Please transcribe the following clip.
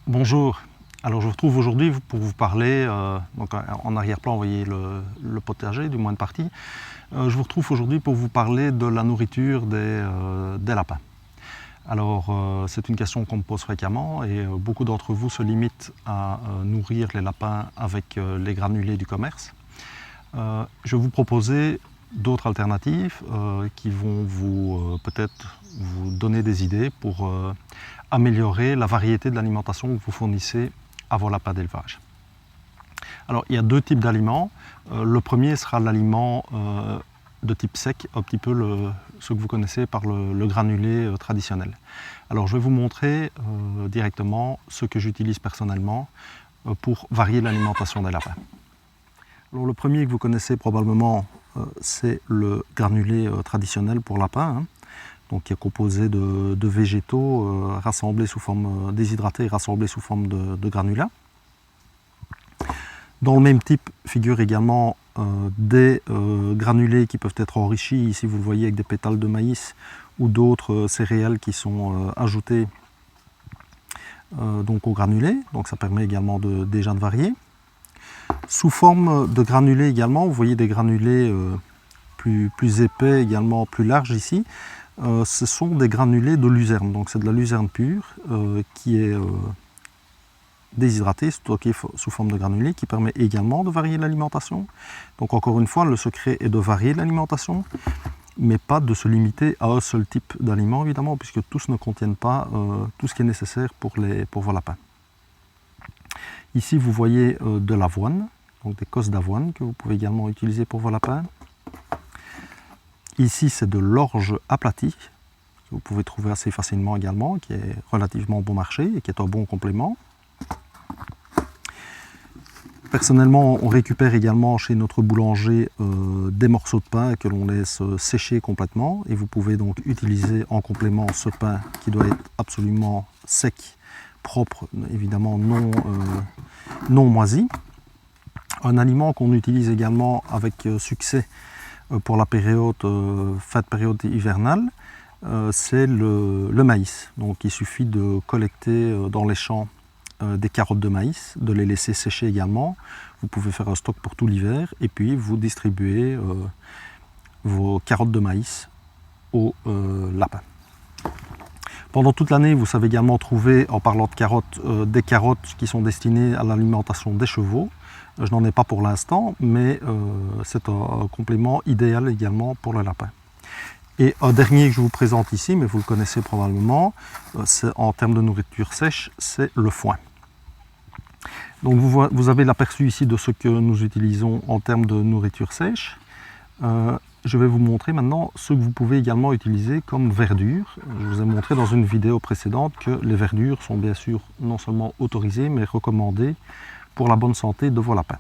Bonjour, alors je vous retrouve aujourd'hui pour vous parler, donc en arrière-plan vous voyez le potager, du moins une partie. Je vous retrouve aujourd'hui pour vous parler de la nourriture des lapins. Alors c'est une question qu'on me pose fréquemment et beaucoup d'entre vous se limitent à nourrir les lapins avec les granulés du commerce. Je vais vous proposer d'autres alternatives qui vont peut-être vous donner des idées pour améliorer la variété de l'alimentation que vous fournissez à vos lapins d'élevage. Alors il y a deux types d'aliments. Le premier sera l'aliment de type sec, un petit peu ce que vous connaissez par le granulé traditionnel. Alors je vais vous montrer directement ce que j'utilise personnellement pour varier l'alimentation des lapins. Alors, le premier que vous connaissez probablement, c'est le granulé traditionnel pour lapins, donc qui est composé de végétaux rassemblés sous forme déshydratés et rassemblés sous forme de granulats. Dans le même type figurent également des granulés qui peuvent être enrichis, ici vous le voyez avec des pétales de maïs ou d'autres céréales qui sont ajoutées donc aux granulés, donc ça permet également déjà de varier. Sous forme de granulés également, vous voyez des granulés plus épais, également plus larges ici. Ce sont des granulés de luzerne, donc c'est de la luzerne pure qui est déshydratée, stockée sous forme de granulés, qui permet également de varier l'alimentation. Donc encore une fois, le secret est de varier l'alimentation, mais pas de se limiter à un seul type d'aliment évidemment, puisque tous ne contiennent pas tout ce qui est nécessaire pour vos lapins. Ici vous voyez de l'avoine, donc des cosses d'avoine que vous pouvez également utiliser pour vos lapins. Ici c'est de l'orge aplatie, que vous pouvez trouver assez facilement également, qui est relativement bon marché et qui est un bon complément. Personnellement, on récupère également chez notre boulanger des morceaux de pain que l'on laisse sécher complètement, et vous pouvez donc utiliser en complément ce pain qui doit être absolument sec, propre, évidemment non moisi. Un aliment qu'on utilise également avec succès pour la période hivernale, c'est le maïs. Donc il suffit de collecter dans les champs des carottes de maïs, de les laisser sécher également. Vous pouvez faire un stock pour tout l'hiver et puis vous distribuez vos carottes de maïs aux lapins. Pendant toute l'année, vous savez également trouver, en parlant de carottes, des carottes qui sont destinées à l'alimentation des chevaux. Je n'en ai pas pour l'instant, mais c'est un complément idéal également pour le lapin. Et un dernier que je vous présente ici, mais vous le connaissez probablement, en termes de nourriture sèche, c'est le foin. Donc vous avez l'aperçu ici de ce que nous utilisons en termes de nourriture sèche. Je vais vous montrer maintenant ce que vous pouvez également utiliser comme verdure. Je vous ai montré dans une vidéo précédente que les verdures sont bien sûr non seulement autorisées, mais recommandées pour la bonne santé de vos lapins.